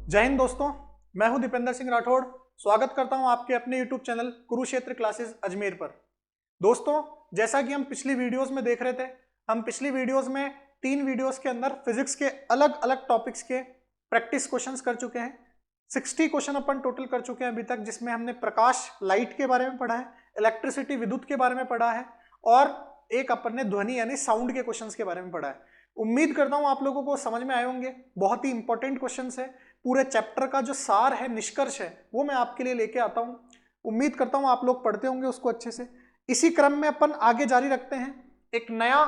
जय हिंद दोस्तों, मैं हूं दीपेंद्र सिंह राठौड़। स्वागत करता हूं आपके अपने YouTube channel Kurukshetra classes Ajmer पर। दोस्तों, जैसा कि हम पिछली वीडियोस में देख रहे थे, हम पिछली वीडियोस में 3 वीडियोस के अंदर फिजिक्स के अलग अलग टॉपिक्स के प्रैक्टिस क्वेश्चंस कर चुके हैं। 60 क्वेश्चन अपन टोटल कर चुके हैं अभी तक, जिसमें हमने प्रकाश लाइट के बारे में पढ़ा है, इलेक्ट्रिसिटी विद्युत के बारे में पढ़ा है और एक अपन ने ध्वनि यानी साउंड के क्वेश्चंस के बारे में पढ़ा है। उम्मीद करता हूं आप लोगों को समझ में आए होंगे। बहुत ही इंपॉर्टेंट क्वेश्चंस है। पूरे चैप्टर का जो सार है, निष्कर्ष है, वो मैं आपके लिए लेके आता हूं। उम्मीद करता हूं आप लोग पढ़ते होंगे उसको अच्छे से। इसी क्रम में अपन आगे जारी रखते हैं। एक नया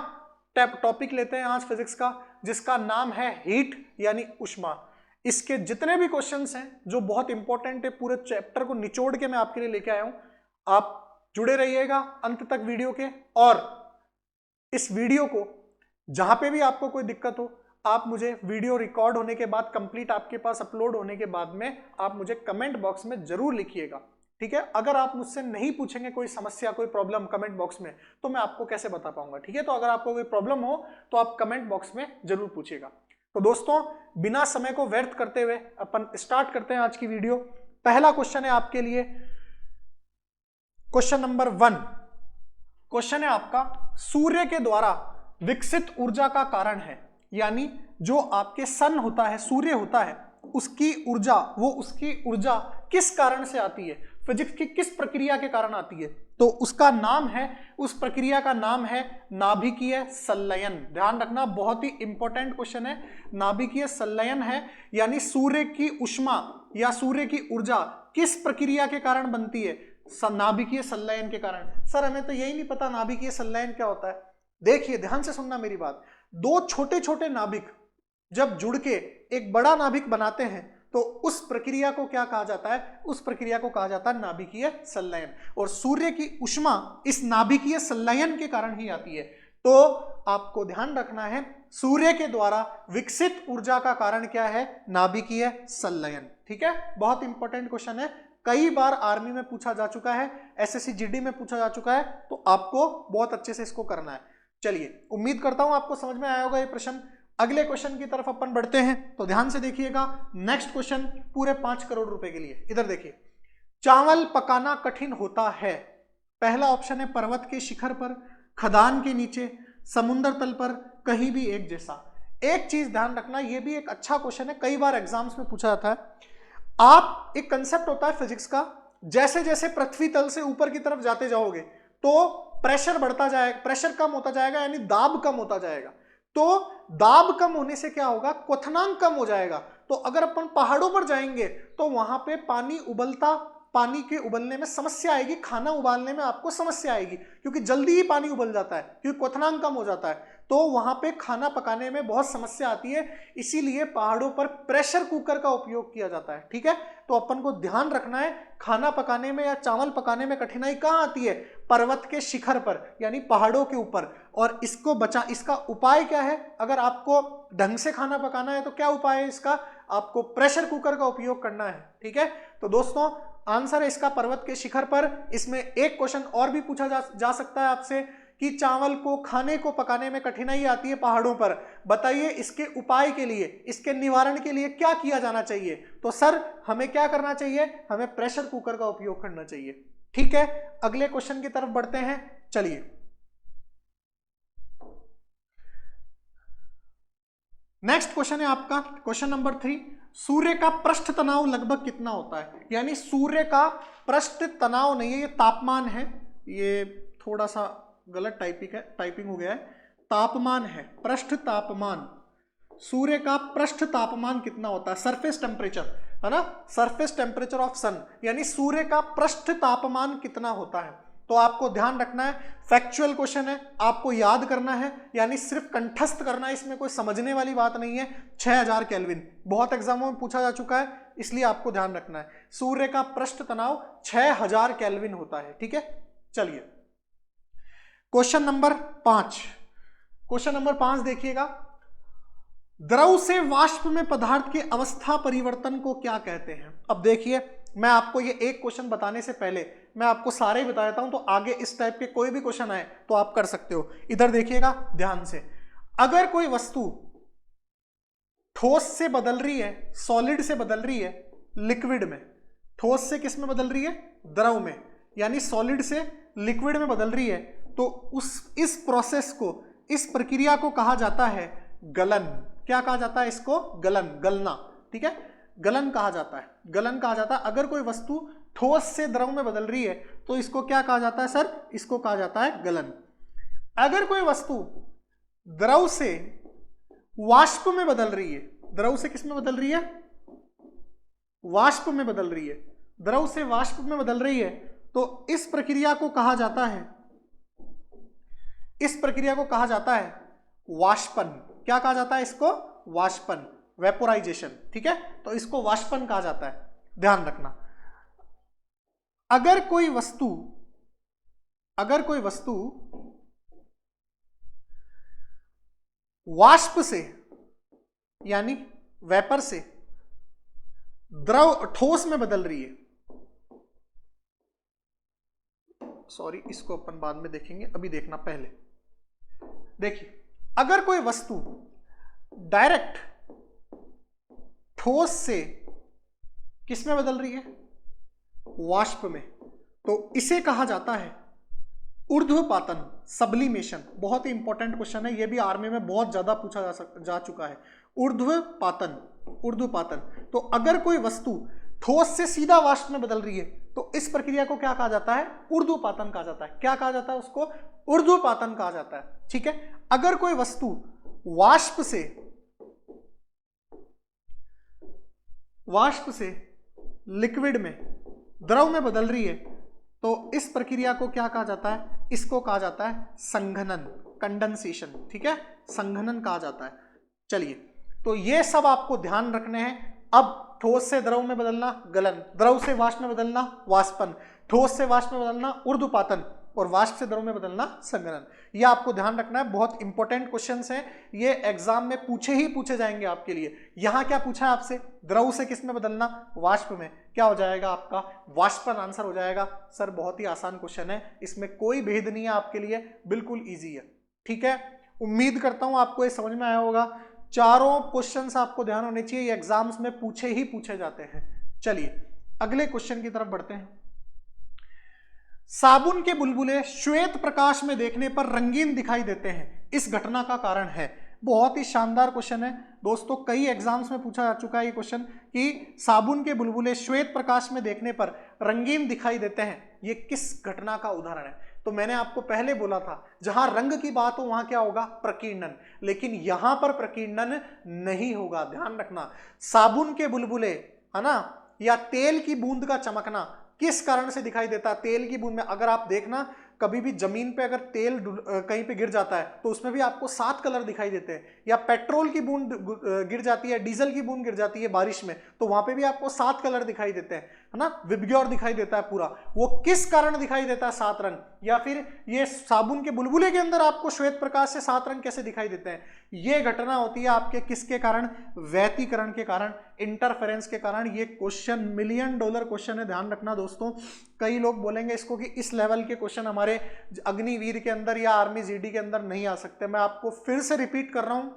टॉपिक लेते हैं आज फिजिक्स का, जिसका नाम है हीट यानी ऊष्मा। इसके जितने भी क्वेश्चंस हैं जो बहुत इंपॉर्टेंट है, पूरे चैप्टर को निचोड़ के मैं आपके लिए लेके आया हूं। आप जुड़े रहिएगा अंत तक वीडियो के, और इस वीडियो को जहां पे भी आपको कोई दिक्कत हो, आप मुझे वीडियो रिकॉर्ड होने के बाद, कंप्लीट आपके पास अपलोड होने के बाद में, आप मुझे कमेंट बॉक्स में जरूर लिखिएगा। ठीक है, अगर आप मुझसे नहीं पूछेंगे कोई समस्या, कोई प्रॉब्लम कमेंट बॉक्स में, तो मैं आपको कैसे बता पाऊंगा। ठीक है, तो अगर आपको कोई प्रॉब्लम हो तो आप कमेंट बॉक्स में जरूर पूछिएगा। तो दोस्तों, बिना समय को व्यर्थ करते हुए अपन स्टार्ट करते हैं आज की वीडियो। पहला क्वेश्चन है आपके लिए, क्वेश्चन नंबर 1। क्वेश्चन है आपका, सूर्य के द्वारा विकसित ऊर्जा का कारण है, यानी जो आपके सन होता है, सूर्य होता है, उसकी ऊर्जा, वो उसकी ऊर्जा किस कारण से आती है, फिजिक्स की किस प्रक्रिया के कारण आती है, तो उसका नाम है, उस प्रक्रिया का नाम है नाभिकीय संलयन। ध्यान रखना, बहुत ही इंपॉर्टेंट क्वेश्चन है। नाभिकीय संलयन है, यानी सूर्य की ऊष्मा या सूर्य की ऊर्जा किस प्रक्रिया के कारण बनती है, नाभिकीय संलयन के कारण। सर हमें तो यही नहीं पता नाभिकीय संलयन क्या होता है। देखिए, ध्यान से सुनना मेरी बात। दो छोटे छोटे नाभिक जब जुड़ के एक बड़ा नाभिक बनाते हैं, तो उस प्रक्रिया को क्या कहा जाता है, उस प्रक्रिया को कहा जाता है नाभिकीय संलयन। और सूर्य की ऊष्मा इस नाभिकीय संलयन के कारण ही आती है। तो आपको ध्यान रखना है, सूर्य के द्वारा विकसित ऊर्जा का कारण क्या है, नाभिकीय संलयन। ठीक है, बहुत इंपॉर्टेंट क्वेश्चन है। कई बार आर्मी में पूछा जा चुका है, एसएससी जीडी में पूछा जा चुका है, तो आपको बहुत अच्छे से इसको करना है। चलिए, उम्मीद करता हूं आपको समझ में आया होगा ये प्रश्न। अगले क्वेश्चन की तरफ अपन बढ़ते हैं, तो ध्यान से देखिएगा। नेक्स्ट क्वेश्चन पूरे 5 करोड़ रुपए के लिए। इधर देखिए, चावल पकाना कठिन होता है। पहला ऑप्शन है पर्वत के शिखर पर, खदान के नीचे, समुद्र तल पर, कहीं भी एक जैसा। एक चीज ध्यान रखना, यह भी एक अच्छा क्वेश्चन है, कई बार एग्जाम्स में पूछा जाता है। आप, एक कंसेप्ट होता है फिजिक्स का, जैसे जैसे पृथ्वी तल से ऊपर की तरफ जाते जाओगे तो प्रेशर बढ़ता जाएगा, प्रेशर कम होता जाएगा, यानी दाब कम होता जाएगा। तो दाब कम होने से क्या होगा, क्वथनांक कम हो जाएगा। तो अगर अपन पहाड़ों पर जाएंगे तो वहां पे पानी उबलता, पानी के उबलने में समस्या आएगी, खाना उबालने में आपको समस्या आएगी, क्योंकि जल्दी ही पानी उबल जाता है, क्योंकि क्वथनांक कम हो जाता है। तो वहां पे खाना पकाने में बहुत समस्या आती है, इसीलिए पहाड़ों पर प्रेशर कुकर का उपयोग किया जाता है। ठीक है, तो अपन को ध्यान रखना है, खाना पकाने में या चावल पकाने में कठिनाई कहां आती है, पर्वत के शिखर पर, यानी पहाड़ों के ऊपर। और इसको इसका उपाय क्या है, अगर आपको ढंग से खाना पकाना है तो क्या उपाय है इसका, आपको प्रेशर कुकर का उपयोग करना है। ठीक है, तो दोस्तों आंसर है इसका पर्वत के शिखर पर। इसमें एक क्वेश्चन और भी पूछा जा सकता है आपसे कि चावल को, खाने को पकाने में कठिनाई आती है पहाड़ों पर, बताइए इसके उपाय के लिए, इसके निवारण के लिए क्या किया जाना चाहिए। तो सर हमें क्या करना चाहिए, हमें प्रेशर कुकर का उपयोग करना चाहिए। ठीक है, अगले क्वेश्चन की तरफ बढ़ते हैं। चलिए, नेक्स्ट क्वेश्चन है आपका, क्वेश्चन नंबर 3। सूर्य का पृष्ठ तनाव लगभग कितना होता है, यानी सूर्य का पृष्ठ तनाव नहीं है, ये तापमान है, ये थोड़ा सा गलत टाइपिंग हो गया है, तापमान है, पृष्ठ तापमान। सूर्य का पृष्ठ तापमान कितना होता है, सरफेस टेम्परेचर है ना, सरफेस टेम्परेचर ऑफ सन, यानी सूर्य का पृष्ठ तापमान कितना होता है। तो आपको ध्यान रखना है, फैक्चुअल क्वेश्चन है, आपको याद करना है, यानी सिर्फ कंठस्थ करना है, इसमें कोई समझने वाली बात नहीं है। 6000 केल्विन बहुत एग्जामों में पूछा जा चुका है, इसलिए आपको ध्यान रखना है, सूर्य का पृष्ठ तनाव 6000 केल्विन होता है। ठीक है, चलिए क्वेश्चन नंबर 5। क्वेश्चन नंबर 5 देखिएगा, द्रव से वाष्प में पदार्थ के अवस्था परिवर्तन को क्या कहते हैं। अब देखिए, मैं आपको ये एक क्वेश्चन बताने से पहले मैं आपको सारे ही बता देता हूं, तो आगे इस टाइप के कोई भी क्वेश्चन आए तो आप कर सकते हो। इधर देखिएगा ध्यान से, अगर कोई वस्तु ठोस से बदल रही है, सॉलिड से बदल रही है लिक्विड में, ठोस से किस में बदल रही है, द्रव में, यानी सॉलिड से लिक्विड में बदल रही है, तो इस प्रोसेस को, इस प्रक्रिया को कहा जाता है गलन। क्या कहा जाता है इसको, गलन, गलना, ठीक है, गलन कहा जाता है, गलन कहा जाता है। अगर कोई वस्तु ठोस से द्रव में बदल रही है तो इसको क्या कहा जाता है सर, इसको कहा जाता है गलन। अगर कोई वस्तु द्रव से वाष्प में बदल रही है, द्रव से किस में बदल रही है, वाष्प में बदल रही है, द्रव से वाष्प में बदल रही है, तो इस प्रक्रिया को कहा जाता है, इस प्रक्रिया को कहा जाता है वाष्पन। क्या कहा जाता है इसको, वाष्पन, वेपोराइजेशन, ठीक है, तो इसको वाष्पन कहा जाता है, ध्यान रखना। अगर कोई वस्तु वाष्प से यानी वेपर से द्रव, ठोस में बदल रही है, सॉरी इसको अपन बाद में देखेंगे, अभी देखना पहले। देखिए, अगर कोई वस्तु डायरेक्ट ठोस से किस में बदल रही है, वाष्प में, तो इसे कहा जाता है ऊर्ध्वपातन, सब्लिमेशन। बहुत ही इंपॉर्टेंट क्वेश्चन है, यह भी आर्मी में बहुत ज्यादा पूछा जा चुका है। ऊर्ध्वपातन, ऊर्ध्वपातन। तो अगर कोई वस्तु ठोस से सीधा वाष्प में बदल रही है तो इस प्रक्रिया को क्या कहा जाता है, ऊर्ध्वपातन कहा जाता है। क्या कहा जाता है उसको, ऊर्ध्वपातन कहा जाता है, ठीक है। अगर कोई वस्तु वाष्प से लिक्विड में, द्रव में बदल रही है तो इस प्रक्रिया को क्या कहा जाता है, इसको कहा जाता है संघनन, कंडेंसेशन, ठीक है, संघनन कहा जाता है। चलिए, तो ये सब आपको ध्यान रखने हैं। अब ठोस से द्रव में बदलना गलन, द्रव से वाष्प में बदलना वाष्पन, ठोस से वाष्प में बदलना ऊर्ध्वपातन, और वाष्प से द्रव में बदलना संघनन। ये आपको ध्यान रखना है, बहुत इंपॉर्टेंट क्वेश्चंस हैं, ये एग्जाम में पूछे जाएंगे आपके लिए। यहां क्या पूछा है आपसे, द्रव से किस में बदलना, वाष्प में, क्या हो जाएगा आपका, वाष्पन आंसर हो जाएगा। सर बहुत ही आसान क्वेश्चन है, इसमें कोई भेद नहीं है आपके लिए, बिल्कुल ईजी है, ठीक है। उम्मीद करता हूं आपको ये समझ में आया होगा। चारों क्वेश्चंस आपको ध्यान होने चाहिए, एग्जाम्स में पूछे जाते हैं। चलिए अगले क्वेश्चन की तरफ बढ़ते हैं। साबुन के बुलबुले श्वेत प्रकाश में देखने पर रंगीन दिखाई देते हैं, इस घटना का कारण है। बहुत ही शानदार क्वेश्चन है दोस्तों, कई एग्जाम्स में पूछा जा चुका है ये क्वेश्चन कि साबुन के बुलबुले श्वेत प्रकाश में देखने पर रंगीन दिखाई देते हैं, ये किस घटना का उदाहरण है। तो मैंने आपको पहले बोला था, जहां रंग की बात हो वहां क्या होगा, प्रकीर्णन, लेकिन यहां पर प्रकीर्णन नहीं होगा, ध्यान रखना। साबुन के बुलबुले, है ना, या तेल की बूंद का चमकना किस कारण से दिखाई देता है। तेल की बूंद में अगर आप देखना, कभी भी जमीन पे अगर तेल कहीं पे गिर जाता है तो उसमें भी आपको 7 कलर दिखाई देते हैं, या पेट्रोल की बूंद गिर जाती है, डीजल की बूंद गिर जाती है बारिश में, तो वहां पे भी आपको 7 कलर दिखाई देते हैं, है ना, विबग्योर दिखाई देता है पूरा। वो किस कारण दिखाई देता है 7 रंग, या फिर ये साबुन के बुलबुले के अंदर आपको श्वेत प्रकाश से 7 रंग कैसे दिखाई देते हैं। ये घटना होती है आपके किसके कारण, व्यतिकरण के कारण, इंटरफेरेंस के कारण। ये क्वेश्चन $1,000,000 क्वेश्चन है, ध्यान रखना दोस्तों। कई लोग बोलेंगे इसको कि इस लेवल के क्वेश्चन हमारे अग्निवीर के अंदर या आर्मी जीडी के अंदर नहीं आ सकते। मैं आपको फिर से रिपीट कर रहा हूं,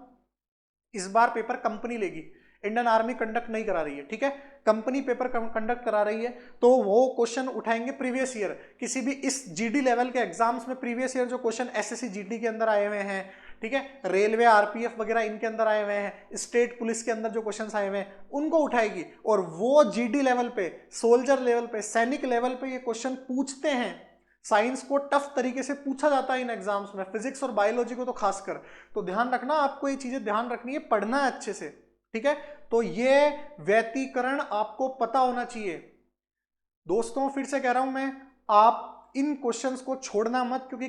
इस बार पेपर कंपनी लेगी, इंडियन आर्मी कंडक्ट नहीं करा रही है, ठीक है, कंपनी पेपर कंडक्ट करा रही है। तो वो क्वेश्चन उठाएंगे प्रीवियस ईयर, किसी भी इस जीडी लेवल के एग्जाम्स में प्रीवियस ईयर जो क्वेश्चन एसएससी जीडी के अंदर आए हुए हैं, ठीक है, रेलवे आरपीएफ वगैरह इनके अंदर आए हुए हैं, स्टेट पुलिस के अंदर जो क्वेश्चंस आए हुए हैं उनको उठाएगी, और वो जीडी लेवल पे, सोल्जर लेवल पे, सैनिक लेवल पे ये क्वेश्चन पूछते हैं। साइंस को टफ तरीके से पूछा जाता है इन एग्जाम्स में, फिजिक्स और बायोलॉजी को तो खासकर। तो ध्यान रखना, आपको ये चीजें ध्यान रखनी है, पढ़ना है अच्छे से, ठीक है। तो ये व्यतिकरण आपको पता होना चाहिए दोस्तों। फिर से कह रहा हूं मैं, आप इन क्वेश्चंस को छोड़ना मत, क्योंकि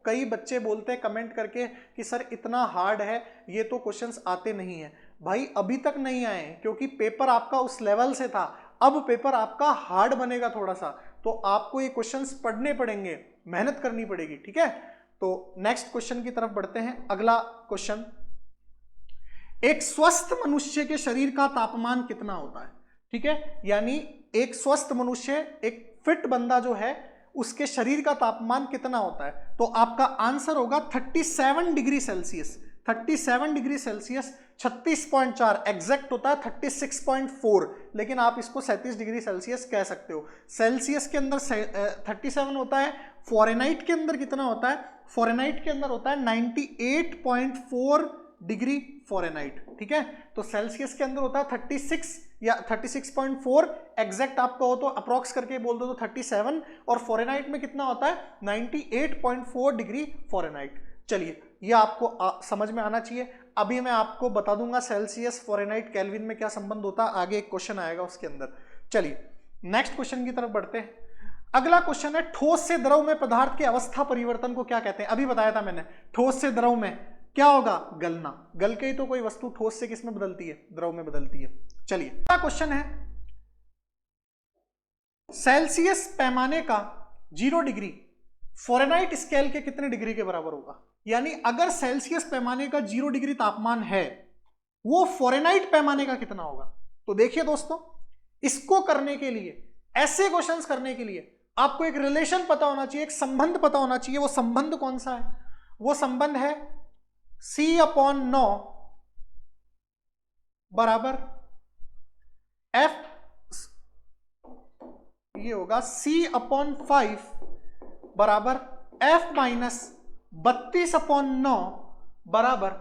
कई बच्चे बोलते हैं कमेंट करके कि सर इतना हार्ड है, ये तो क्वेश्चंस आते नहीं है। भाई अभी तक नहीं आए, क्योंकि पेपर आपका उस लेवल से था, अब पेपर आपका हार्ड बनेगा थोड़ा सा, तो आपको ये क्वेश्चंस पढ़ने पड़ेंगे, मेहनत करनी पड़ेगी, ठीक है। तो नेक्स्ट क्वेश्चन की तरफ बढ़ते हैं। अगला क्वेश्चन, एक स्वस्थ मनुष्य के शरीर का तापमान कितना होता है, ठीक है, यानी एक स्वस्थ मनुष्य, एक फिट बंदा जो है, उसके शरीर का तापमान कितना होता है। तो आपका आंसर होगा 37 degree Celsius, 37 degree Celsius 36.4 exact होता है 36.4, लेकिन आप इसको 37 डिग्री सेल्सियस कह सकते हो। सेल्सियस के अंदर 37 होता है, फ़ारेनहाइट के अंदर कितना होता है? फ़ारेनहाइट के अंदर होता है 98.4 डिग्री फ़ारेनहाइट, ठीक है। तो सेल्सियस के अंदर होता है 36 या 36.4, एग्जैक्ट आपका हो तो अप्रॉक्स करके बोल दो तो 37, और फ़ारेनहाइट में कितना होता है? 98.4 डिग्री फ़ारेनहाइट। चलिए, ये आपको समझ में आना चाहिए। अभी मैं आपको बता दूंगा सेल्सियस, फ़ारेनहाइट, केल्विन में क्या संबंध होता है, आगे एक क्वेश्चन आएगा उसके अंदर। चलिए नेक्स्ट क्वेश्चन की तरफ बढ़ते हैं। अगला क्वेश्चन है, ठोस से द्रव में पदार्थ के अवस्था परिवर्तन को क्या कहते हैं? अभी बताया था मैंने, ठोस से द्रव में क्या होगा? गलना। गल के ही तो कोई वस्तु ठोस से किस में बदलती है? द्रव में बदलती है। चलिए अगला क्वेश्चन है, सेल्सियस पैमाने का 0 डिग्री फ़ारेनहाइट स्केल के कितने डिग्री के बराबर होगा? यानी अगर सेल्सियस पैमाने का 0 डिग्री तापमान है, वो फ़ारेनहाइट पैमाने का कितना होगा? तो देखिए दोस्तों, इसको करने के लिए, ऐसे क्वेश्चंस करने के लिए आपको एक रिलेशन पता होना चाहिए, एक संबंध पता होना चाहिए। वो संबंध कौन सा है? वो संबंध है C/9 बराबर F, ये होगा C/5 बराबर F माइनस 32/9 बराबर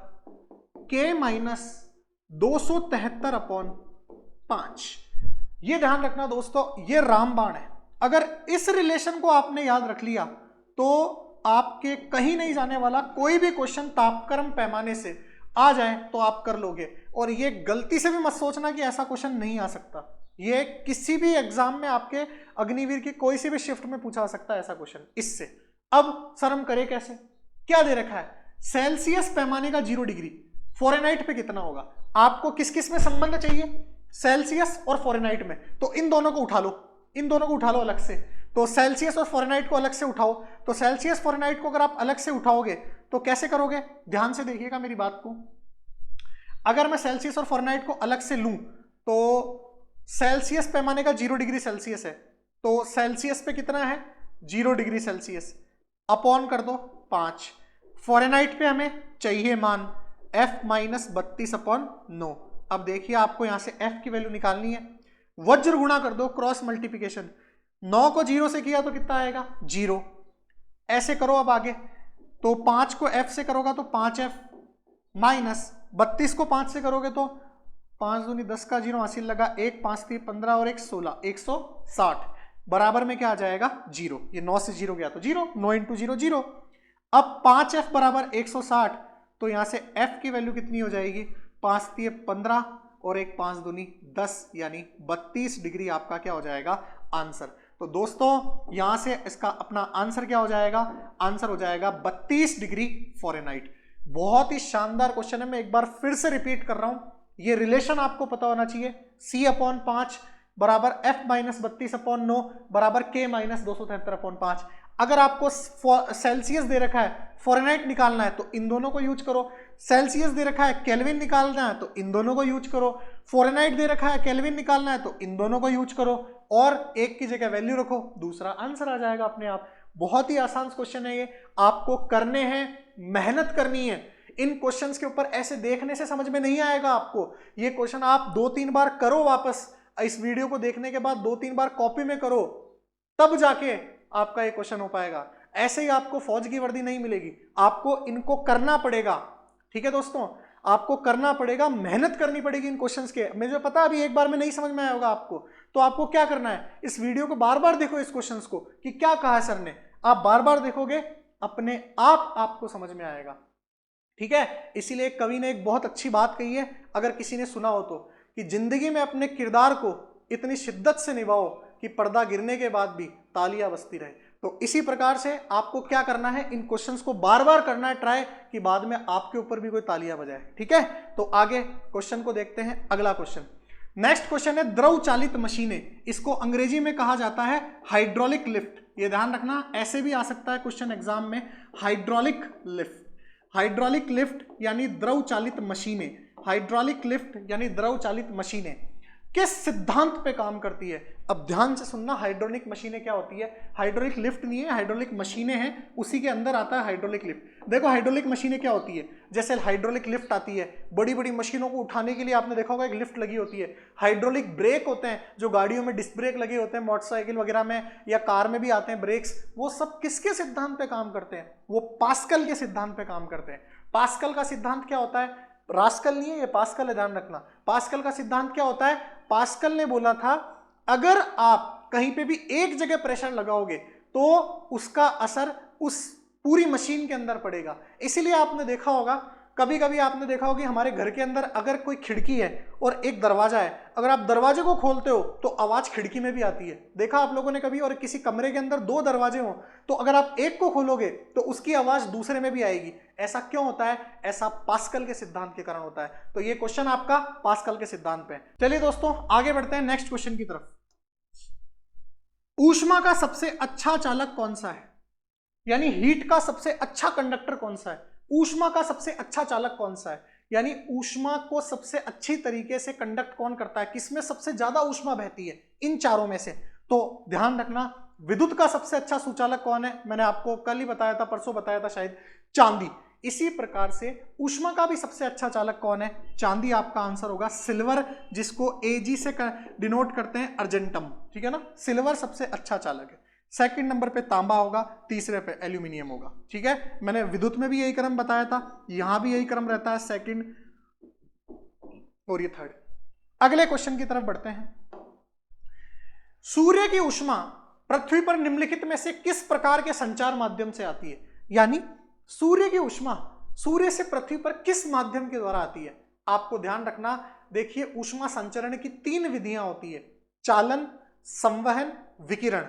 K माइनस 273/5। ये ध्यान रखना दोस्तों, ये रामबाण है। अगर इस रिलेशन को आपने याद रख लिया तो आपके कहीं नहीं जाने वाला कोई भी क्वेश्चन तापक्रम पैमाने से आ जाए तो आप कर लोगे। और ये गलती से भी मत सोचना कि ऐसा क्वेश्चन नहीं आ सकता। ये किसी भी एग्जाम में, आपके अग्निवीर की कोई सी भी शिफ्ट में पूछा सकता है ऐसा क्वेश्चन इससे। अब सर हम करें कैसे? क्या दे रखा है? सेल्सियस पैमाने का 0 डिग्री, फ़ारेनहाइट पे कितना होगा? आपको किस किस में संबंध चाहिए? सेल्सियस और फ़ारेनहाइट में। तो इन दोनों को उठा लो, इन दोनों को उठा लो अलग से। तो सेल्सियस और फ़ारेनहाइट को अलग से उठाओ। तो सेल्सियस फ़ारेनहाइट को अगर आप अलग से उठाओगे तो कैसे करोगे? ध्यान से देखिएगा मेरी बात को। अगर मैं सेल्सियस और फ़ारेनहाइट को अलग से लूं तो सेल्सियस पैमाने का 0 डिग्री सेल्सियस है, तो सेल्सियस पे कितना है? 0 डिग्री सेल्सियस, अपॉन कर दो 5। फ़ारेनहाइट पे हमें चाहिए मान F माइनस 32/9। अब देखिए आपको यहां से F की वैल्यू निकालनी है, वज्र गुणा कर दो, क्रॉस मल्टीप्लिकेशन। 9 को 0 से किया तो कितना आएगा? 0। ऐसे करो अब आगे, तो 5 को F से करोगा तो 5F माइनस 32 को 5 से करोगे तो 5 दूनी 10 का 0 हासिल लगा, 1 5 3 15 और 1 16, 160 बराबर में क्या आ जाएगा? 0। ये 9 से 0 गया तो 0, 9 इंटू 0 0। अब 5F बराबर 160, तो यहां से F की वैल्यू कितनी हो जाएगी? 5 3 15 और 1 5 दूनी 10, यानी 32 डिग्री आपका क्या हो जाएगा? आंसर। तो दोस्तों यहां से इसका अपना आंसर क्या हो जाएगा? आंसर हो जाएगा 32 डिग्री फ़ारेनहाइट। बहुत ही शानदार क्वेश्चन है, मैं एक बार फिर से रिपीट कर रहा हूं। ये रिलेशन आपको पता होना चाहिए, C/5 बराबर F माइनस 32/9 बराबर K माइनस 273/5। अगर आपको सेल्सियस दे रखा है, फ़ारेनहाइट निकालना है तो इन दोनों को यूज करो। सेल्सियस दे रखा है, केल्विन निकालना है तो इन दोनों को यूज करो। फ़ारेनहाइट दे रखा है, केल्विन निकालना है तो इन दोनों को यूज करो, और एक की जगह वैल्यू रखो, दूसरा आंसर आ जाएगा अपने आप। बहुत ही आसान क्वेश्चन है ये, आपको करने हैं, मेहनत करनी है। इन क्वेश्चंस के ऊपर ऐसे देखने से समझ में नहीं आएगा आपको। ये क्वेश्चन आप 2-3 बार करो, वापस इस वीडियो को देखने के बाद 2-3 बार कॉपी में करो, तब जाके आपका ये क्वेश्चन हो पाएगा। ऐसे ही आपको फौज की वर्दी नहीं मिलेगी, आपको इनको करना पड़ेगा। ठीक है दोस्तों, आपको करना पड़ेगा, मेहनत करनी पड़ेगी इन क्वेश्चंस के। मुझे पता अभी एक बार में नहीं समझ में आया होगा आपको, तो आपको क्या करना है, इस वीडियो को बार बार देखो, इस क्वेश्चंस को कि क्या कहा सर ने। आप बार बार देखोगे, अपने आप आपको समझ में आएगा। ठीक है, इसीलिए कवि ने एक बहुत अच्छी बात कही है, अगर किसी ने सुना हो तो, कि जिंदगी में अपने किरदार को इतनी शिद्दत से निभाओ कि पर्दा गिरने के बाद भी तालियां बजती रहे। तो इसी प्रकार से आपको क्या करना है, इन क्वेश्चंस को बार बार करना है ट्राई, कि बाद में आपके ऊपर भी कोई तालियां बजाए। ठीक है, तो आगे क्वेश्चन को देखते हैं। अगला क्वेश्चन, नेक्स्ट क्वेश्चन है द्रव चालित मशीनें। इसको अंग्रेजी में कहा जाता है हाइड्रोलिक लिफ्ट। ये ध्यान रखना, ऐसे भी आ सकता है क्वेश्चन एग्जाम में, हाइड्रोलिक लिफ्ट। हाइड्रोलिक लिफ्ट यानी द्रव चालित मशीनें, हाइड्रोलिक लिफ्ट यानी द्रव चालित मशीनें। किस सिद्धांत पे काम करती है? अब ध्यान से सुनना, हाइड्रोलिक मशीनें क्या होती है? हाइड्रोलिक लिफ्ट नहीं है, हाइड्रोलिक मशीनें हैं, उसी के अंदर आता है हाइड्रोलिक लिफ्ट। देखो हाइड्रोलिक मशीनें क्या होती है, जैसे हाइड्रोलिक लिफ्ट आती है, बड़ी बड़ी मशीनों को उठाने के लिए आपने देखा होगा एक लिफ्ट लगी होती है। हाइड्रोलिक ब्रेक होते हैं, जो गाड़ियों में डिस्क ब्रेक लगे होते हैं, मोटरसाइकिल वगैरह में या कार में भी आते हैं ब्रेक्स, वो सब किसके सिद्धांत पे काम करते हैं? वो पास्कल के सिद्धांत पे काम करते हैं। पास्कल का सिद्धांत क्या होता है? रास्कल नहीं है, ये पास्कल है, ध्यान रखना। पास्कल का सिद्धांत क्या होता है? पास्कल ने बोला था अगर आप कहीं पे भी एक जगह प्रेशर लगाओगे तो उसका असर उस पूरी मशीन के अंदर पड़ेगा। इसीलिए आपने देखा होगा, कभी कभी आपने देखा होगा कि हमारे घर के अंदर अगर कोई खिड़की है और एक दरवाजा है, अगर आप दरवाजे को खोलते हो तो आवाज खिड़की में भी आती है। देखा आप लोगों ने कभी? और किसी कमरे के अंदर दो दरवाजे हो तो अगर आप एक को खोलोगे तो उसकी आवाज दूसरे में भी आएगी। ऐसा क्यों होता है? ऐसा पास्कल के सिद्धांत के कारण होता है। तो ये क्वेश्चन आपका पास्कल के सिद्धांत पे है। चलिए दोस्तों आगे बढ़ते हैं नेक्स्ट क्वेश्चन की तरफ। ऊष्मा का सबसे अच्छा चालक कौन सा है? यानी हीट का सबसे अच्छा कंडक्टर कौन सा है? ऊष्मा का सबसे अच्छा चालक कौन सा है? यानी ऊष्मा को सबसे अच्छी तरीके से कंडक्ट कौन करता है? किसमें सबसे ज्यादा ऊष्मा बहती है इन चारों में से? तो ध्यान रखना, विद्युत का सबसे अच्छा सुचालक कौन है? मैंने आपको कल ही बताया था, परसों बताया था शायद, चांदी। इसी प्रकार से ऊष्मा का भी सबसे अच्छा चालक कौन है? चांदी आपका आंसर होगा। सिल्वर, जिसको Ag से डिनोट करते हैं, अर्जेंटम, ठीक है ना। सिल्वर सबसे अच्छा चालक है। सेकंड नंबर पे तांबा होगा, तीसरे पे एल्यूमिनियम होगा, ठीक है। मैंने विद्युत में भी यही क्रम बताया था, यहां भी यही क्रम रहता है, सेकंड और ये थर्ड। अगले क्वेश्चन की तरफ बढ़ते हैं। सूर्य की ऊष्मा पृथ्वी पर निम्नलिखित में से किस प्रकार के संचार माध्यम से आती है? यानी सूर्य की ऊष्मा सूर्य से पृथ्वी पर किस माध्यम के द्वारा आती है? आपको ध्यान रखना, देखिए ऊष्मा संचरण की तीन विधियां होती है, चालन, संवहन, विकिरण।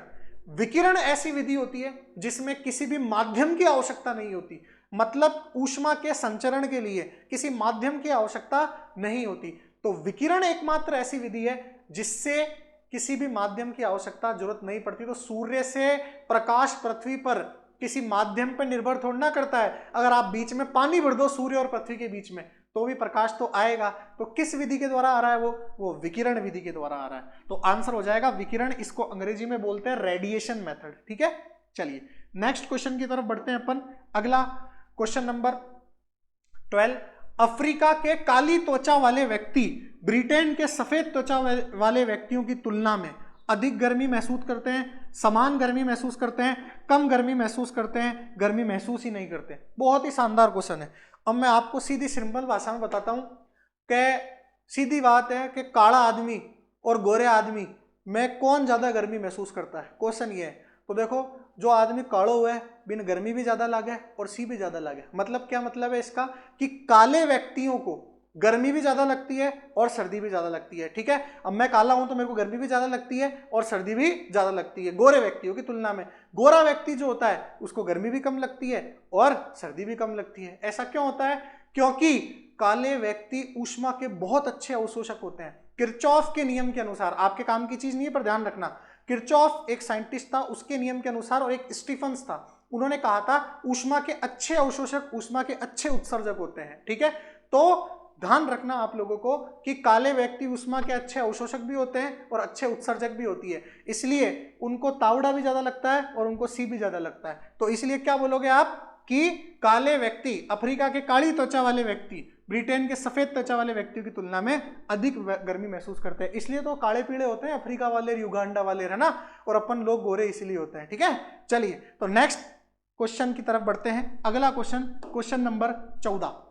विकिरण ऐसी विधि होती है जिसमें किसी भी माध्यम की आवश्यकता नहीं होती, मतलब ऊष्मा के संचरण के लिए किसी माध्यम की आवश्यकता नहीं होती। तो विकिरण एकमात्र ऐसी विधि है जिससे किसी भी माध्यम की आवश्यकता जरूरत नहीं पड़ती। तो सूर्य से प्रकाश पृथ्वी पर किसी माध्यम पर निर्भर थोड़ा ना करता है। अगर आप बीच में पानी भर दो सूर्य और पृथ्वी के बीच में तो भी प्रकाश तो आएगा। तो किस विधि के द्वारा आ रहा है? वो विकिरण विधि के द्वारा आ रहा है। तो आंसर हो जाएगा विकिरण। इसको अंग्रेजी में बोलते हैं रेडिएशन मेथड, ठीक है। चलिए नेक्स्ट क्वेश्चन की तरफ बढ़ते हैं अपन। अगला क्वेश्चन नंबर 12। अफ्रीका के काली त्वचा वाले व्यक्ति ब्रिटेन के सफेद त्वचा वाले व्यक्तियों की तुलना में अधिक गर्मी महसूस करते हैं, समान गर्मी महसूस करते हैं, कम गर्मी महसूस करते हैं, गर्मी महसूस ही नहीं करते? बहुत ही शानदार क्वेश्चन है। अब मैं आपको सीधी सिंपल भाषा में बताता हूं कि सीधी बात है कि काला आदमी और गोरे आदमी में कौन ज्यादा गर्मी महसूस करता है? क्वेश्चन ये है। तो देखो, जो आदमी कालो हुआ है बिन गर्मी भी ज्यादा लागे और सी भी ज्यादा लागे। मतलब क्या मतलब है इसका? कि काले व्यक्तियों को गर्मी भी ज्यादा लगती है और सर्दी भी ज्यादा लगती है, ठीक है। अब मैं काला हूं तो मेरे को गर्मी भी ज्यादा लगती है और सर्दी भी ज्यादा लगती है गोरे व्यक्तियों की तुलना में। गोरा व्यक्ति जो होता है उसको गर्मी भी कम लगती है और सर्दी भी कम लगती है। ऐसा क्यों होता है? क्योंकि काले व्यक्ति ऊष्मा के बहुत अच्छे अवशोषक होते हैं। किरचॉफ के नियम के अनुसार, आपके काम की चीज नहीं है पर ध्यान रखना, किरचॉफ एक साइंटिस्ट था, उसके नियम के अनुसार, और एक स्टीफन्स था, उन्होंने कहा था ऊष्मा के अच्छे अवशोषक ऊष्मा के अच्छे उत्सर्जक होते हैं, ठीक है। तो ध्यान रखना आप लोगों को कि काले व्यक्ति ऊष्मा के अच्छे अवशोषक भी होते हैं और अच्छे उत्सर्जक भी होती है, इसलिए उनको तावड़ा भी ज्यादा लगता है और उनको सी भी ज्यादा लगता है। तो इसलिए क्या बोलोगे आप कि काले व्यक्ति, अफ्रीका के काली त्वचा वाले व्यक्ति ब्रिटेन के सफेद त्वचा वाले व्यक्तियों की तुलना में अधिक गर्मी महसूस करते हैं। इसलिए तो काले पीले होते हैं अफ्रीका वाले, युगांडा वाले, है ना, और अपन लोग गोरे इसलिए होते हैं, ठीक है। चलिए तो नेक्स्ट क्वेश्चन की तरफ बढ़ते हैं। अगला क्वेश्चन, क्वेश्चन नंबर 14,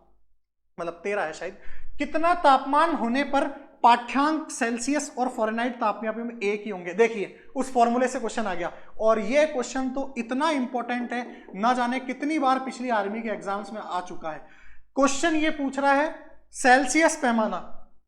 मतलब 13 है शायद। कितना तापमान होने पर पाठ्यांक सेल्सियस और फ़ारेनहाइट तापमान में एक ही होंगे? देखिए उस फॉर्मूले से क्वेश्चन आ गया, और ये क्वेश्चन तो इतना इंपॉर्टेंट है, ना जाने कितनी बार पिछली आर्मी के एग्जाम्स में आ चुका है। क्वेश्चन ये पूछ रहा है सेल्सियस पैमाना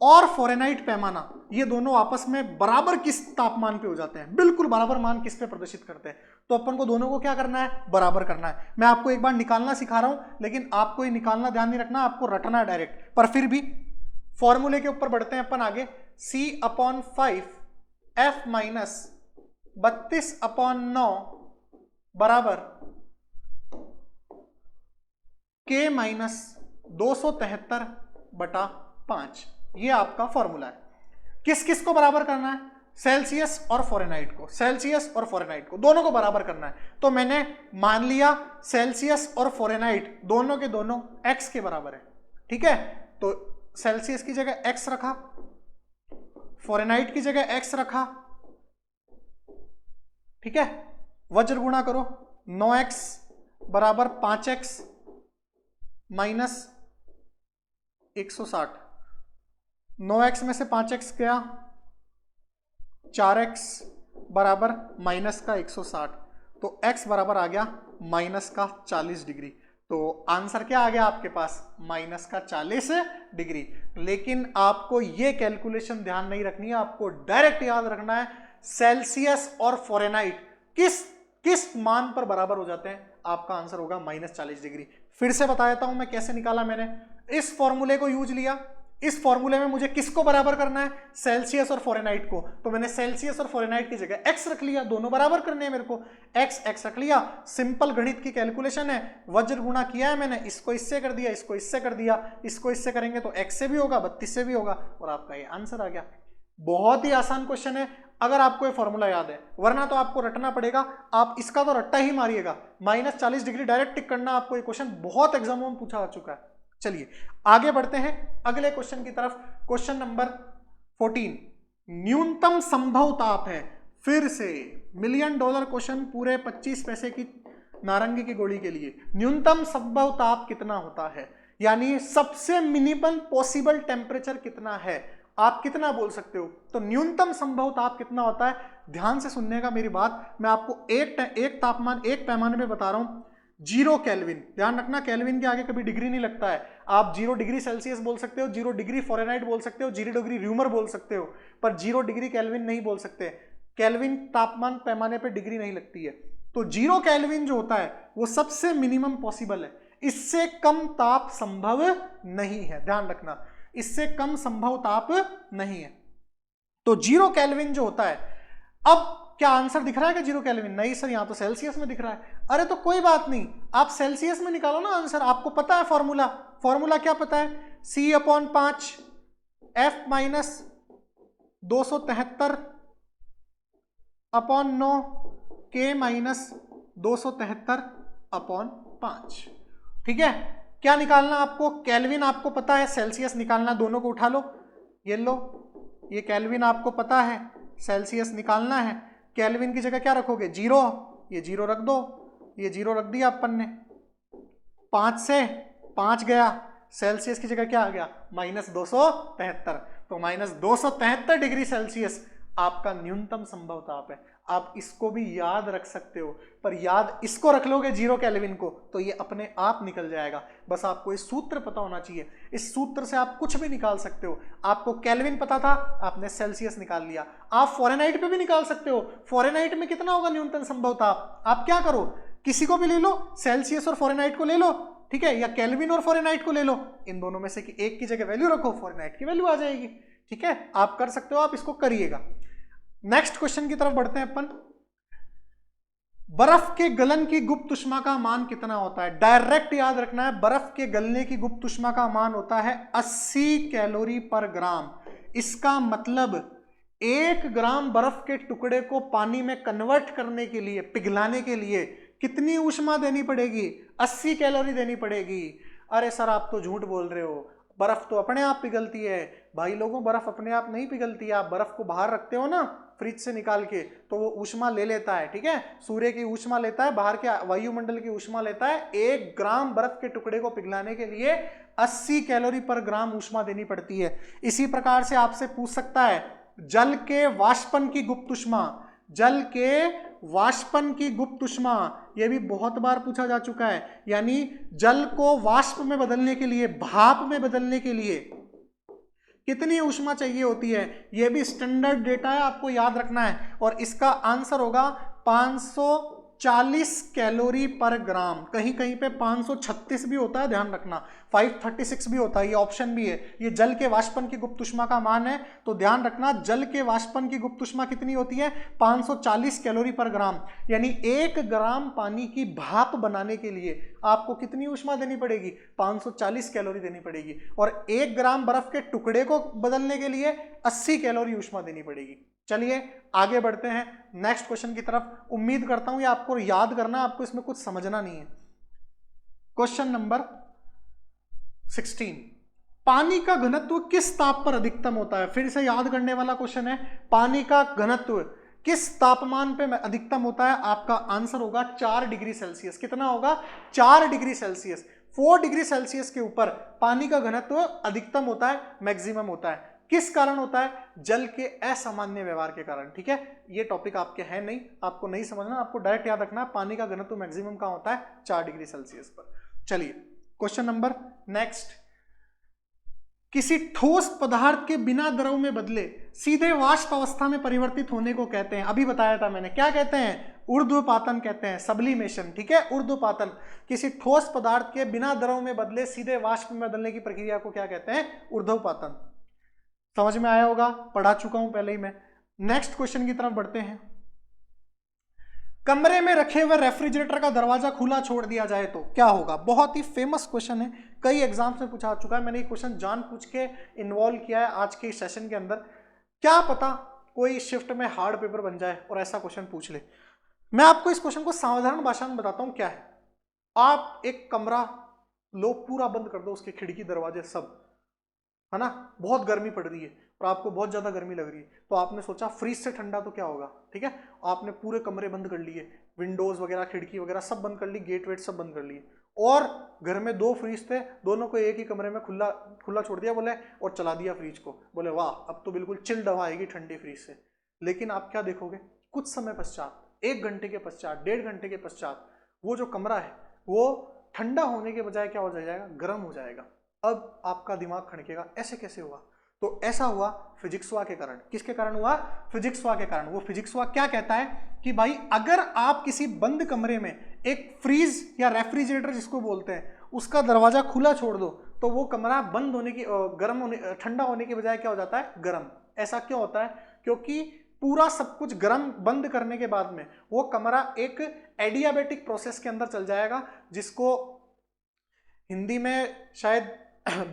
और फ़ारेनहाइट पैमाना, ये दोनों आपस में बराबर किस तापमान पे हो जाते हैं? बिल्कुल बराबर मान किस पे प्रदर्शित करते हैं? तो अपन को दोनों को क्या करना है? बराबर करना है। मैं आपको एक बार निकालना सिखा रहा हूं, लेकिन आपको ये निकालना ध्यान नहीं रखना, आपको रटना है डायरेक्ट। पर फिर भी फॉर्मूले के ऊपर बढ़ते हैं अपन आगे। C/5 F - 32/9 बराबर K - 273/5, ये आपका फॉर्मूला है। किस किस को बराबर करना है? सेल्सियस और फ़ारेनहाइट को, सेल्सियस और फ़ारेनहाइट को दोनों को बराबर करना है। तो मैंने मान लिया सेल्सियस और फ़ारेनहाइट दोनों के दोनों x के बराबर है, ठीक है। तो सेल्सियस की जगह x रखा, फ़ारेनहाइट की जगह x रखा, ठीक है। वज्र गुणा करो, 9x बराबर 5x माइनस 160, 9x में से 5x गया, 4x बराबर माइनस का 160, तो x बराबर आ गया माइनस का 40 डिग्री। तो आंसर क्या आ गया आपके पास? माइनस का 40 डिग्री। लेकिन आपको ये कैलकुलेशन ध्यान नहीं रखनी है, आपको डायरेक्ट याद रखना है सेल्सियस और फ़ारेनहाइट किस मान पर बराबर हो जाते हैं, आपका आंसर होगा माइनस 40 डिग्री। फिर से बता देता हूं मैं कैसे निकाला। मैंने इस फॉर्मूले को यूज लिया, इस फॉर्मूले में मुझे किसको बराबर करना है? सेल्सियस और फ़ारेनहाइट को। तो मैंने सेल्सियस और फ़ारेनहाइट की जगह x रख लिया, दोनों बराबर करने हैं मेरे को, x रख लिया। सिंपल गणित की कैलकुलेशन है, वज्र गुणा किया है मैंने, इसको इससे कर दिया, इसको इससे कर दिया, इसको इससे करेंगे तो x से भी होगा, 32 से भी होगा, और आपका ये आंसर आ गया। बहुत ही आसान क्वेश्चन है अगर आपको ये फॉर्मूला याद है, वरना तो आपको रटना पड़ेगा। आप इसका तो रट्टा ही मारिएगा, माइनस 40 डिग्री डायरेक्ट टिक करना। आपको ये क्वेश्चन बहुत एग्जामों में पूछा जा चुका है। चलिए आगे बढ़ते हैं अगले क्वेश्चन की तरफ। क्वेश्चन नंबर 14, न्यूनतम संभव ताप है। फिर से $1 मिलियन क्वेश्चन, पूरे 25 पैसे की नारंगी की गोली के लिए। न्यूनतम संभव ताप कितना होता है, यानी सबसे मिनिमम पॉसिबल टेम्परेचर कितना है, आप कितना बोल सकते हो। तो न्यूनतम संभव ताप कितना होता है, ध्यान से सुनने का मेरी बात। मैं आपको एक तापमान, एक पैमाने पे बता रहा हूं, 0 केल्विन। ध्यान रखना, केल्विन के आगे कभी डिग्री नहीं लगता है। आप 0 डिग्री सेल्सियस बोल सकते हो, 0 डिग्री फ़ारेनहाइट बोल सकते हो, 0 डिग्री र्यूमर बोल सकते हो, पर 0 डिग्री केल्विन नहीं बोल सकते। केल्विन तापमान पैमाने पे डिग्री नहीं लगती है। तो 0 केल्विन जो होता है वो सबसे मिनिमम पॉसिबल है, इससे कम ताप संभव नहीं है। ध्यान रखना, इससे कम संभव ताप नहीं है। तो 0 केल्विन जो होता है, अब क्या आंसर दिख रहा है कि 0 केल्विन? नहीं सर, यहां तो सेल्सियस में दिख रहा है। अरे तो कोई बात नहीं, आप सेल्सियस में निकालो ना आंसर। आपको पता है फॉर्मूला क्या पता है? C/5 F minus 273/9 K minus 273/5। ठीक है, क्या निकालना आपको? केल्विन आपको पता है, सेल्सियस निकालना। दोनों को उठा लो, ये लो, ये केल्विन आपको पता है, सेल्सियस निकालना है। केल्विन की जगह क्या रखोगे? 0, ये 0 रख दो, ये 0 रख दिया अपन ने। 5 से 5 गया, सेल्सियस की जगह क्या आ गया? माइनस 273। तो माइनस 273 डिग्री सेल्सियस आपका न्यूनतम संभव ताप है। आप इसको भी याद रख सकते हो, पर याद इसको रख लोगे 0 केल्विन को तो ये अपने आप निकल जाएगा। बस आपको इस सूत्र पता होना चाहिए, इस सूत्र से आप कुछ भी निकाल सकते हो। आपको केल्विन पता था, आपने सेल्सियस निकाल लिया। आप फ़ारेनहाइट पे भी निकाल सकते हो। फ़ारेनहाइट में कितना होगा न्यूनतम संभव ताप? आप क्या करो, किसी को भी ले लो, सेल्सियस और फ़ारेनहाइट को ले लो, ठीक है, या केल्विन और फ़ारेनहाइट को ले लो। इन दोनों में से एक की जगह वैल्यू रखो, फ़ारेनहाइट की वैल्यू आ जाएगी। ठीक है, आप कर सकते हो, आप इसको करिएगा। नेक्स्ट क्वेश्चन की तरफ बढ़ते हैं अपन। बर्फ के गलन की गुप्त ऊष्मा का मान कितना होता है? डायरेक्ट याद रखना है, बर्फ के गलने की गुप्त ऊष्मा का मान होता है 80 कैलोरी पर ग्राम। इसका मतलब 1 ग्राम बर्फ के टुकड़े को पानी में कन्वर्ट करने के लिए, पिघलाने के लिए कितनी ऊष्मा देनी पड़ेगी? 80 कैलोरी देनी पड़ेगी। अरे सर आप तो झूठ बोल रहे हो, बर्फ तो अपने आप पिघलती है। भाई लोगों, बर्फ अपने आप नहीं पिघलती है। आप बर्फ को बाहर रखते हो ना फ्रिज से निकाल के, तो वो ऊष्मा ले लेता है। ठीक है, सूर्य की ऊष्मा लेता है, बाहर के वायुमंडल की ऊष्मा लेता है। 1 ग्राम बर्फ के टुकड़े को पिघलाने के लिए 80 कैलोरी पर ग्राम ऊष्मा देनी पड़ती है। इसी प्रकार से आपसे पूछ सकता है जल के वाष्पन की गुप्त ऊष्मा, जल के वाष्पन की गुप्त ऊष्मा, यह भी बहुत बार पूछा जा चुका है। यानी जल को वाष्प में बदलने के लिए, भाप में बदलने के लिए कितनी ऊष्मा चाहिए होती है, यह भी स्टैंडर्ड डेटा है, आपको याद रखना है। और इसका आंसर होगा 500 540 कैलोरी पर ग्राम, कहीं कहीं पे 536 भी होता है, ध्यान रखना 536 भी होता है, ये ऑप्शन भी है। ये जल के वाष्पन की गुप्त ऊष्मा का मान है, तो ध्यान रखना जल के वाष्पन की गुप्त ऊष्मा कितनी होती है, 540 कैलोरी पर ग्राम। यानी 1 ग्राम पानी की भाप बनाने के लिए आपको कितनी ऊष्मा देनी पड़ेगी, 540 कैलोरी देनी पड़ेगी। और 1 ग्राम बर्फ के टुकड़े को बदलने के लिए 80 कैलोरी ऊष्मा देनी पड़ेगी। चलिए आगे बढ़ते हैं नेक्स्ट क्वेश्चन की तरफ। उम्मीद करता हूं ये आपको याद करना, आपको इसमें कुछ समझना नहीं है। क्वेश्चन नंबर 16, पानी का घनत्व किस ताप पर अधिकतम होता है। फिर से याद करने वाला क्वेश्चन है, पानी का घनत्व किस तापमान पे अधिकतम होता है। आपका आंसर होगा 4 डिग्री सेल्सियस। कितना होगा, 4 डिग्री सेल्सियस। 4 डिग्री सेल्सियस के ऊपर पानी का घनत्व अधिकतम होता है, मैक्सिमम होता है। किस कारण होता है, जल के असामान्य व्यवहार के कारण। ठीक है, ये टॉपिक आपके है नहीं, आपको नहीं समझना, आपको डायरेक्ट याद रखना पानी का घनत्व मैक्सिमम कहां होता है, 4 डिग्री सेल्सियस पर। चलिए क्वेश्चन नंबर नेक्स्ट, किसी ठोस पदार्थ के बिना द्रव में बदले सीधे वाष्प अवस्था में परिवर्तित होने को कहते हैं। अभी बताया था मैंने, क्या कहते हैं, ऊर्ध्वपातन कहते हैं, सब्लिमेशन। ठीक है, ऊर्ध्वपातन। किसी ठोस पदार्थ के बिना द्रव में बदले सीधे वाष्प में बदलने की प्रक्रिया को क्या कहते हैं, ऊर्ध्वपातन। समझ में आया होगा, पढ़ा चुका हूं पहले ही मैं। नेक्स्ट क्वेश्चन की तरफ बढ़ते हैं। कमरे में रखे हुए रेफ्रिजरेटर का दरवाजा खुला छोड़ दिया जाए तो क्या होगा। बहुत ही फेमस क्वेश्चन है, कई एग्जाम्स में पूछा चुका है, मैंने ये क्वेश्चन जानबूझ के इन्वॉल्व किया है आज के सेशन के अंदर। क्या पता कोई शिफ्ट में हार्ड पेपर बन जाए और ऐसा क्वेश्चन पूछ ले। मैं आपको इस क्वेश्चन को साधारण भाषा में बताता हूं क्या है। आप एक कमरा लो, पूरा बंद कर दो, उसके खिड़की दरवाजे सब, है ना, बहुत गर्मी पड़ रही है और आपको बहुत ज्यादा गर्मी लग रही है, तो आपने सोचा फ्रीज से ठंडा तो क्या होगा। ठीक है, आपने पूरे कमरे बंद कर लिए, विंडोज वगैरह खिड़की वगैरह सब बंद कर ली, गेट वेट सब बंद कर लिए, और घर में 2 फ्रीज थे, दोनों को एक ही कमरे में खुला खुला छोड़ दिया बोले, और चला दिया फ्रीज को, बोले वाह अब तो बिल्कुल चिल्ड हवा आएगी ठंडी फ्रीज से। लेकिन आप क्या देखोगे, कुछ समय पश्चात, 1 घंटे के पश्चात, 1.5 घंटे के पश्चात, वो जो कमरा है वो ठंडा होने के बजाय क्या हो जाएगा, गर्म हो जाएगा। अब आपका दिमाग खड़केगा, ऐसे कैसे हुआ। तो ऐसा हुआ फिजिक्स लॉ के कारण। किसके कारण हुआ, फिजिक्स लॉ के कारण। वो फिजिक्स लॉ क्या कहता है कि भाई अगर आप किसी बंद कमरे में एक फ्रीज या रेफ्रिजरेटर जिसको बोलते हैं उसका दरवाजा खुला छोड़ दो, तो वो कमरा बंद होने की गर्म होने ठंडा होने के बजाय क्या हो जाता है, गर्म। ऐसा क्यों होता है, क्योंकि पूरा सब कुछ गर्म बंद करने के बाद में वो कमरा एक एडियाबेटिक प्रोसेस के अंदर चल जाएगा, जिसको हिंदी में शायद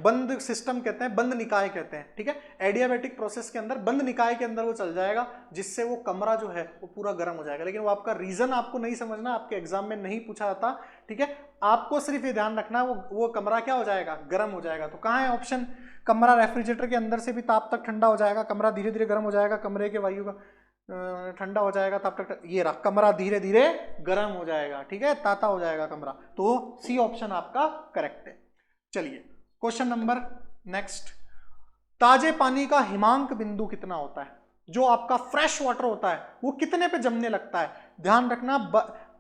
बंद सिस्टम कहते हैं, बंद निकाय कहते हैं। ठीक है, एडियाबेटिक प्रोसेस के अंदर, बंद निकाय के अंदर वो चल जाएगा, जिससे वो कमरा जो है वो पूरा गर्म हो जाएगा। लेकिन वो आपका रीजन आपको नहीं समझना, आपके एग्जाम में नहीं पूछा जाता। ठीक है, आपको सिर्फ ये ध्यान रखना वो कमरा क्या हो जाएगा, गर्म हो जाएगा। तो कहाँ है ऑप्शन, कमरा रेफ्रिजरेटर के अंदर से भी ताप तक ठंडा हो जाएगा, कमरा धीरे धीरे गर्म हो जाएगा, कमरे के वायु का ठंडा हो जाएगा ताप तक, ये रहा, कमरा धीरे धीरे गर्म हो जाएगा। ठीक है, ताता हो जाएगा कमरा। तो सी ऑप्शन आपका करेक्ट है। चलिए क्वेश्चन नंबर नेक्स्ट, ताजे पानी का हिमांक बिंदु कितना होता है। जो आपका फ्रेश वाटर होता है वो कितने पे जमने लगता है। ध्यान रखना,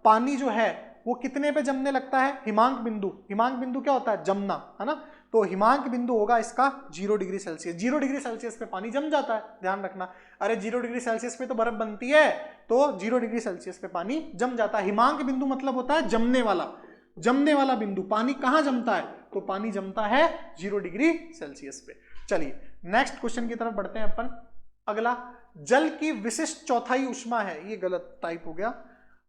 पानी जो है वो कितने पे जमने लगता है, हिमांक बिंदु। हिमांक बिंदु क्या होता है, जमना, है ना। तो हिमांक बिंदु होगा इसका 0 डिग्री सेल्सियस। 0 डिग्री सेल्सियस पे पानी जम जाता है, ध्यान रखना। अरे 0 डिग्री सेल्सियस पे तो बर्फ बनती है, तो 0 डिग्री सेल्सियस पे पानी जम जाता है। हिमांक बिंदु मतलब होता है जमने वाला, जमने वाला बिंदु। पानी कहां जमता है, तो पानी जमता है 0 डिग्री सेल्सियस पे। चलिए नेक्स्ट क्वेश्चन की तरफ बढ़ते हैं अपन। अगला, जल की विशिष्ट चौथाई ऊष्मा है, ये गलत टाइप हो गया,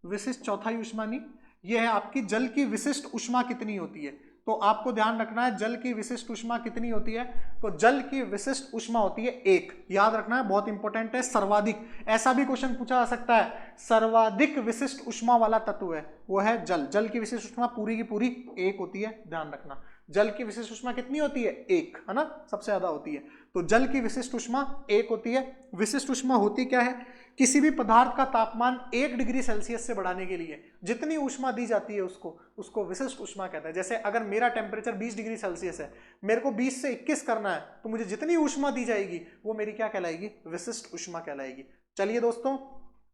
विशिष्ट चौथाई ऊष्मा नहीं, ये है आपकी जल की विशिष्ट ऊष्मा कितनी होती है। तो आपको ध्यान रखना है जल की विशिष्ट ऊष्मा कितनी होती है। तो जल की विशिष्ट ऊष्मा होती है 1, याद रखना है, बहुत इंपॉर्टेंट है। सर्वाधिक, ऐसा भी क्वेश्चन पूछा जा सकता है, सर्वाधिक विशिष्ट ऊष्मा वाला तत्व है वो है जल। जल की विशिष्ट ऊष्मा पूरी की पूरी 1 होती है, ध्यान रखना। जल की विशिष्ट ऊष्मा कितनी होती है, 1, है ना, सबसे ज्यादा होती है। तो जल की विशिष्ट ऊष्मा 1 होती है। विशिष्ट ऊष्मा होती क्या है, किसी भी पदार्थ का तापमान 1 डिग्री सेल्सियस से बढ़ाने के लिए जितनी ऊष्मा दी जाती है उसको विशिष्ट ऊष्मा कहता है। जैसे अगर मेरा टेम्परेचर 20 डिग्री सेल्सियस है, मेरे को 20 से 21 करना है, तो मुझे जितनी ऊष्मा दी जाएगी वो मेरी क्या कहलाएगी, विशिष्ट ऊष्मा कहलाएगी। चलिए दोस्तों,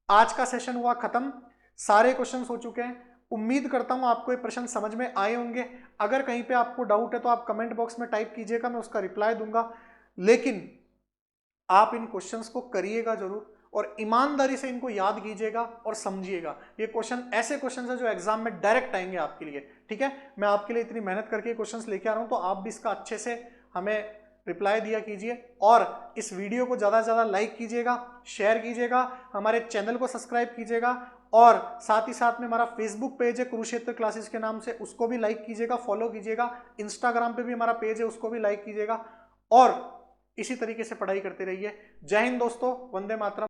आज का सेशन हुआ खत्म, सारे क्वेश्चन हो चुके हैं। उम्मीद करता हूं आपको ये प्रश्न समझ में आए होंगे। अगर कहीं पे आपको डाउट है तो आप कमेंट बॉक्स में टाइप कीजिएगा, मैं उसका रिप्लाई दूंगा। लेकिन आप इन क्वेश्चंस को करिएगा जरूर, और ईमानदारी से इनको याद कीजिएगा और समझिएगा। ये क्वेश्चन ऐसे क्वेश्चन है जो एग्जाम में डायरेक्ट आएंगे आपके लिए, ठीक है। मैं आपके लिए इतनी मेहनत करके क्वेश्चंस लेके आ रहा हूं, तो आप भी इसका अच्छे से हमें रिप्लाई दिया कीजिए और इस वीडियो को ज़्यादा से ज़्यादा लाइक कीजिएगा, शेयर कीजिएगा, हमारे चैनल को सब्सक्राइब कीजिएगा और साथ ही साथ में हमारा फेसबुक पेज है कुरुक्षेत्र क्लासेस के नाम से, उसको भी लाइक कीजिएगा, फॉलो कीजिएगा। इंस्टाग्राम पे भी हमारा पेज है, उसको भी लाइक कीजिएगा और इसी तरीके से पढ़ाई करते रहिए। जय हिंद दोस्तों, वंदे मातरम।